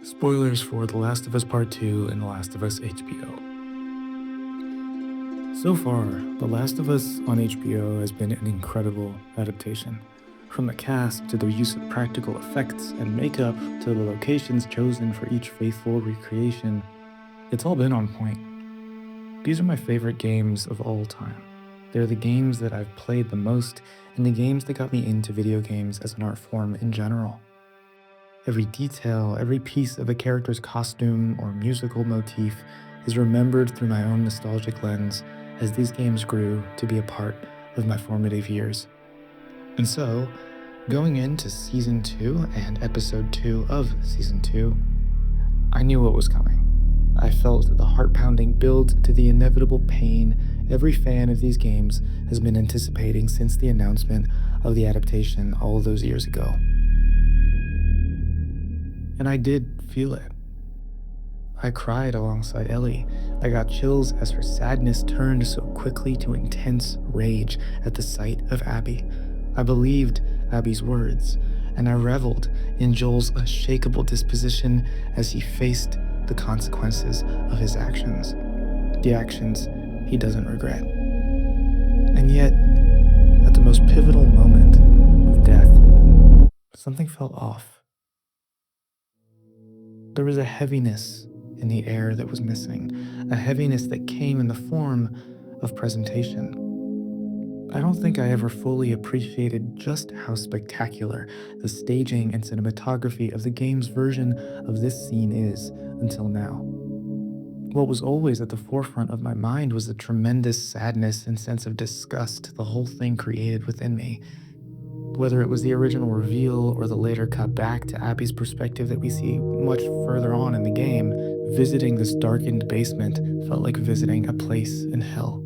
Spoilers for The Last of Us Part 2 and The Last of Us HBO. So far, The Last of Us on HBO has been an incredible adaptation. From the cast to the use of practical effects and makeup to the locations chosen for each faithful recreation, it's all been on point. These are my favorite games of all time. They're the games that I've played the most and the games that got me into video games as an art form in general. Every detail, every piece of a character's costume or musical motif is remembered through my own nostalgic lens as these games grew to be a part of my formative years. And so, going into Season 2 and Episode 2 of Season 2, I knew what was coming. I felt the heart-pounding build to the inevitable pain every fan of these games has been anticipating since the announcement of the adaptation all those years ago. And I did feel it. I cried alongside Ellie. I got chills as her sadness turned so quickly to intense rage at the sight of Abby. I believed Abby's words, and I reveled in Joel's unshakable disposition as he faced the consequences of his actions. The actions he doesn't regret. And yet, at the most pivotal moment of death, something felt off. There was a heaviness in the air that was missing, a heaviness that came in the form of presentation. I don't think I ever fully appreciated just how spectacular the staging and cinematography of the game's version of this scene is until now. What was always at the forefront of my mind was the tremendous sadness and sense of disgust the whole thing created within me. Whether it was the original reveal or the later cut back to Abby's perspective that we see much further on in the game, visiting this darkened basement felt like visiting a place in hell.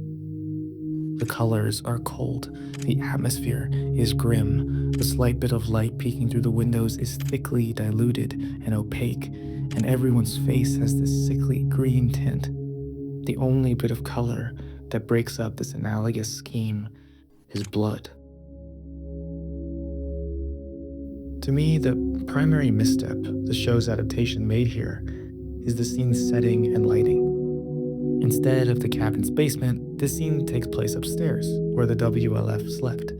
The colors are cold, the atmosphere is grim, the slight bit of light peeking through the windows is thickly diluted and opaque, and everyone's face has this sickly green tint. The only bit of color that breaks up this analogous scheme is blood. To me, the primary misstep the show's adaptation made here is the scene's setting and lighting. Instead of the cabin's basement, this scene takes place upstairs, where the WLF slept.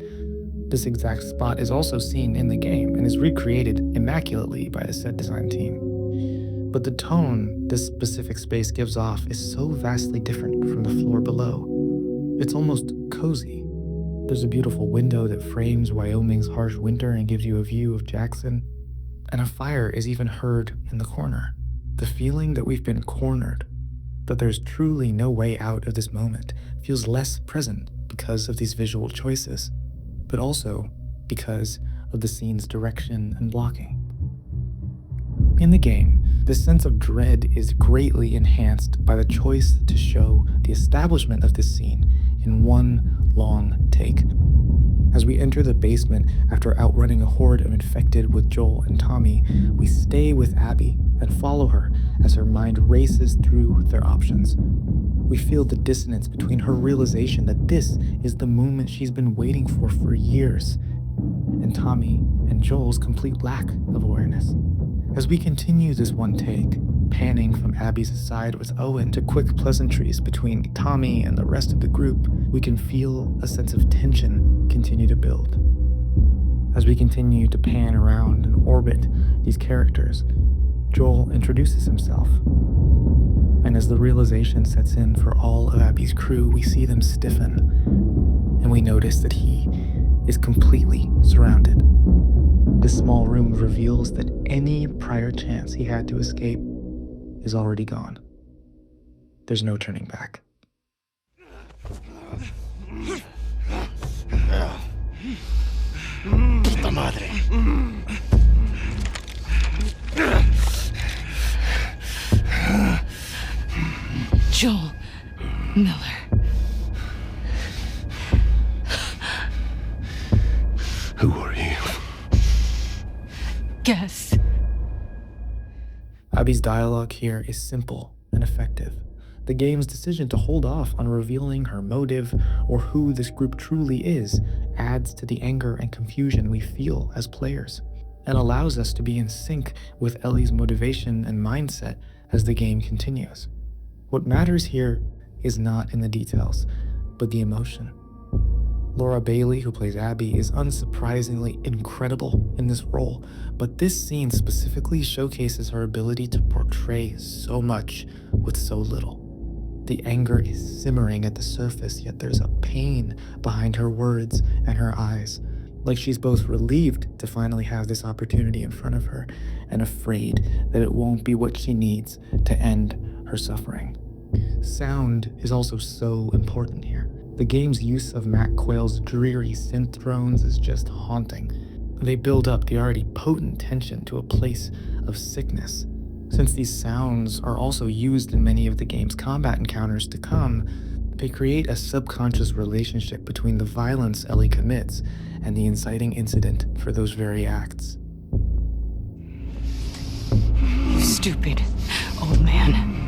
This exact spot is also seen in the game and is recreated immaculately by the set design team. But the tone this specific space gives off is so vastly different from the floor below. It's almost cozy. There's a beautiful window that frames Wyoming's harsh winter and gives you a view of Jackson. And a fire is even heard in the corner. The feeling that we've been cornered, that there's truly no way out of this moment, feels less present because of these visual choices, but also because of the scene's direction and blocking. In the game, this sense of dread is greatly enhanced by the choice to show the establishment of this scene in one long take. As we enter the basement after outrunning a horde of infected with Joel and Tommy, we stay with Abby and follow her as her mind races through their options. We feel the dissonance between her realization that this is the moment she's been waiting for years, and Tommy and Joel's complete lack of awareness. As we continue this one take, panning from Abby's aside with Owen to quick pleasantries between Tommy and the rest of the group, we can feel a sense of tension continue to build. As we continue to pan around and orbit these characters, Joel introduces himself. And as the realization sets in for all of Abby's crew, we see them stiffen, and we notice that he is completely surrounded. This small room reveals that any prior chance he had to escape is already gone. There's no turning back. Puta madre. Joel Miller. Who are you? Guess. Abby's dialogue here is simple and effective. The game's decision to hold off on revealing her motive or who this group truly is adds to the anger and confusion we feel as players. and allows us to be in sync with Ellie's motivation and mindset as the game continues. What matters here is not in the details, but the emotion. Laura Bailey, who plays Abby, is unsurprisingly incredible in this role, but this scene specifically showcases her ability to portray so much with so little. The anger is simmering at the surface, yet there's a pain behind her words and her eyes, like she's both relieved to finally have this opportunity in front of her and afraid that it won't be what she needs to end her suffering. Sound is also so important here. The game's use of Matt Quayle's dreary synth drones is just haunting. They build up the already potent tension to a place of sickness. Since these sounds are also used in many of the game's combat encounters to come, they create a subconscious relationship between the violence Ellie commits and the inciting incident for those very acts. You stupid old man.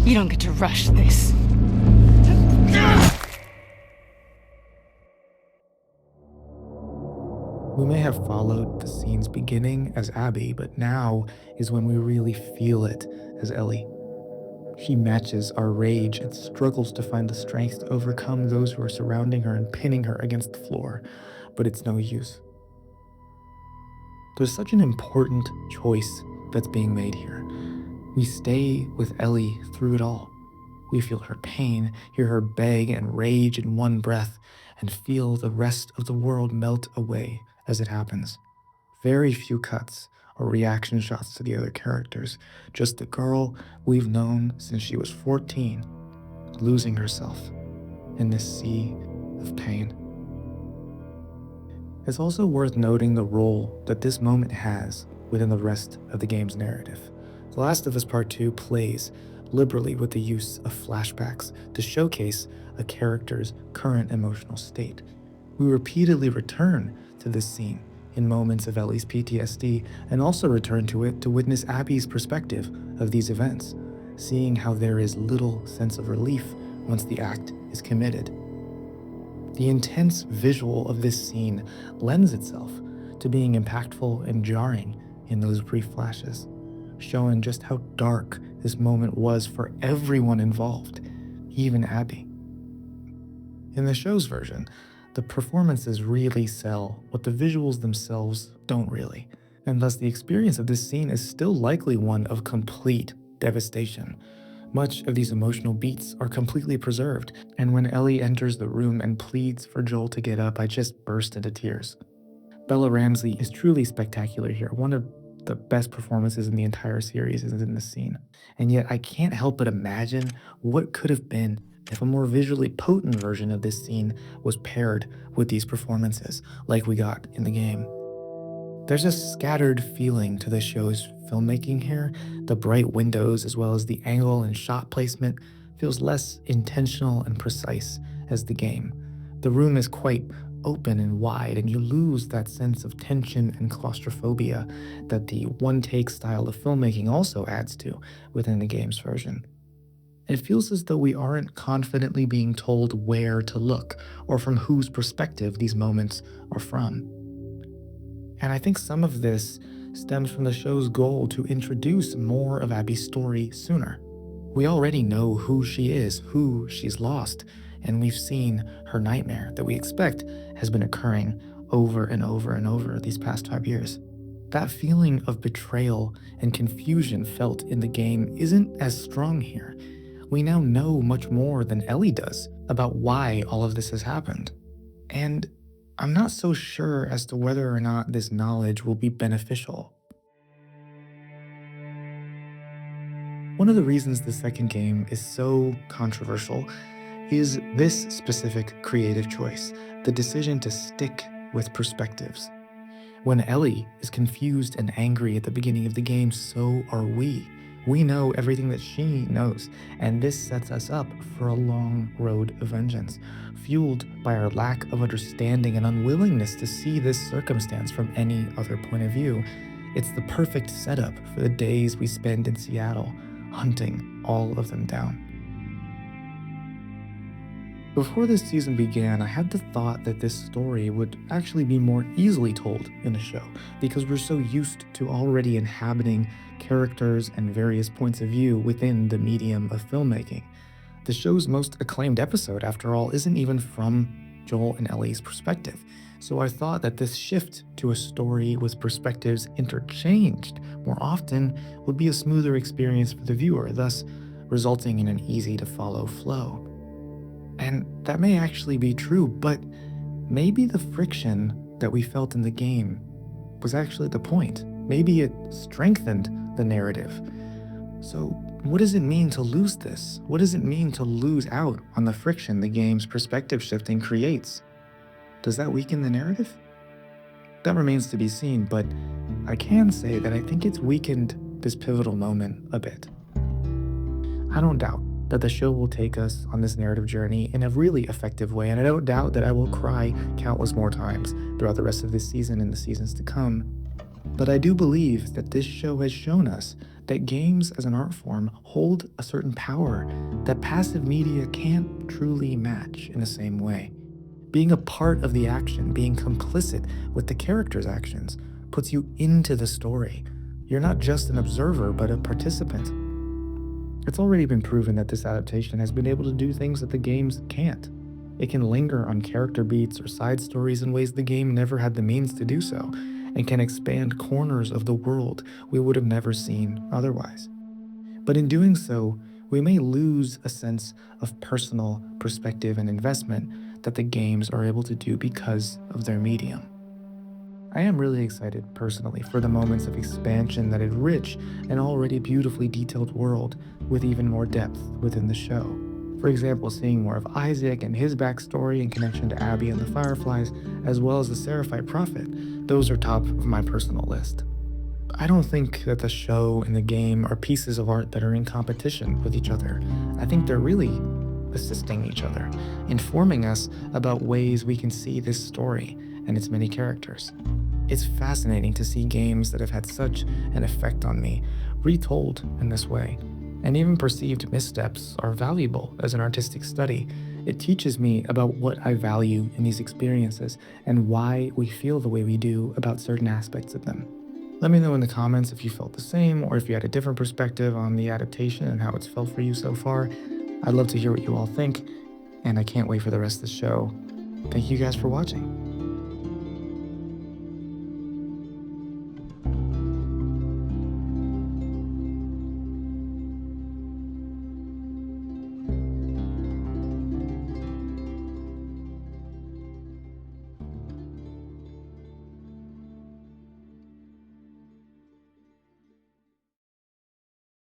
You don't get to rush this. We may have followed the scene's beginning as Abby, but now is when we really feel it as Ellie. She matches our rage and struggles to find the strength to overcome those who are surrounding her and pinning her against the floor, but it's no use. There's such an important choice that's being made here. We stay with Ellie through it all. We feel her pain, hear her beg and rage in one breath, and feel the rest of the world melt away as it happens. Very few cuts or reaction shots to the other characters, just the girl we've known since she was 14, losing herself in this sea of pain. It's also worth noting the role that this moment has within the rest of the game's narrative. The Last of Us Part 2 plays liberally with the use of flashbacks to showcase a character's current emotional state. We repeatedly return to this scene in moments of Ellie's PTSD and also return to it to witness Abby's perspective of these events, seeing how there is little sense of relief once the act is committed. The intense visual of this scene lends itself to being impactful and jarring in those brief flashes, showing just how dark this moment was for everyone involved, even Abby. In the show's version, the performances really sell what the visuals themselves don't really, and thus the experience of this scene is still likely one of complete devastation. Much of these emotional beats are completely preserved, and when Ellie enters the room and pleads for Joel to get up, I just burst into tears. Bella Ramsey is truly spectacular here. One of the best performances in the entire series is in this scene. And yet I can't help but imagine what could have been if a more visually potent version of this scene was paired with these performances, like we got in the game. There's a scattered feeling to the show's filmmaking here. The bright windows, as well as the angle and shot placement, feels less intentional and precise as the game. The room is quite open and wide, and you lose that sense of tension and claustrophobia that the one-take style of filmmaking also adds to within the game's version. It feels as though we aren't confidently being told where to look or from whose perspective these moments are from. And I think some of this stems from the show's goal to introduce more of Abby's story sooner. We already know who she is, who she's lost, and we've seen her nightmare that we expect has been occurring over and over and over these past 5 years. That feeling of betrayal and confusion felt in the game isn't as strong here. We now know much more than Ellie does about why all of this has happened. And I'm not so sure as to whether or not this knowledge will be beneficial. One of the reasons the second game is so controversial is this specific creative choice, the decision to stick with perspectives. When Ellie is confused and angry at the beginning of the game, so are we. We know everything that she knows, and this sets us up for a long road of vengeance, fueled by our lack of understanding and unwillingness to see this circumstance from any other point of view. It's the perfect setup for the days we spend in Seattle, hunting all of them down. Before this season began, I had the thought that this story would actually be more easily told in a show because we're so used to already inhabiting characters and various points of view within the medium of filmmaking. The show's most acclaimed episode, after all, isn't even from Joel and Ellie's perspective. So I thought that this shift to a story with perspectives interchanged more often would be a smoother experience for the viewer, thus resulting in an easy to follow flow. And that may actually be true, but maybe the friction that we felt in the game was actually the point. Maybe it strengthened the narrative. So, what does it mean to lose this? What does it mean to lose out on the friction the game's perspective shifting creates? Does that weaken the narrative? That remains to be seen, but I can say that I think it's weakened this pivotal moment a bit. I don't doubt that the show will take us on this narrative journey in a really effective way, and I don't doubt that I will cry countless more times throughout the rest of this season and the seasons to come. But I do believe that this show has shown us that games as an art form hold a certain power that passive media can't truly match in the same way. Being a part of the action, being complicit with the characters' actions, puts you into the story. You're not just an observer, but a participant. It's already been proven that this adaptation has been able to do things that the games can't. It can linger on character beats or side stories in ways the game never had the means to do so, and can expand corners of the world we would have never seen otherwise. But in doing so, we may lose a sense of personal perspective and investment that the games are able to do because of their medium. I am really excited personally for the moments of expansion that enrich an already beautifully detailed world with even more depth within the show. For example, seeing more of Isaac and his backstory in connection to Abby and the Fireflies, as well as the Seraphite Prophet, those are top of my personal list. I don't think that the show and the game are pieces of art that are in competition with each other. I think they're really assisting each other, informing us about ways we can see this story and its many characters. It's fascinating to see games that have had such an effect on me retold in this way. And even perceived missteps are valuable as an artistic study. It teaches me about what I value in these experiences and why we feel the way we do about certain aspects of them. Let me know in the comments if you felt the same or if you had a different perspective on the adaptation and how it's felt for you so far. I'd love to hear what you all think, and I can't wait for the rest of the show. Thank you guys for watching.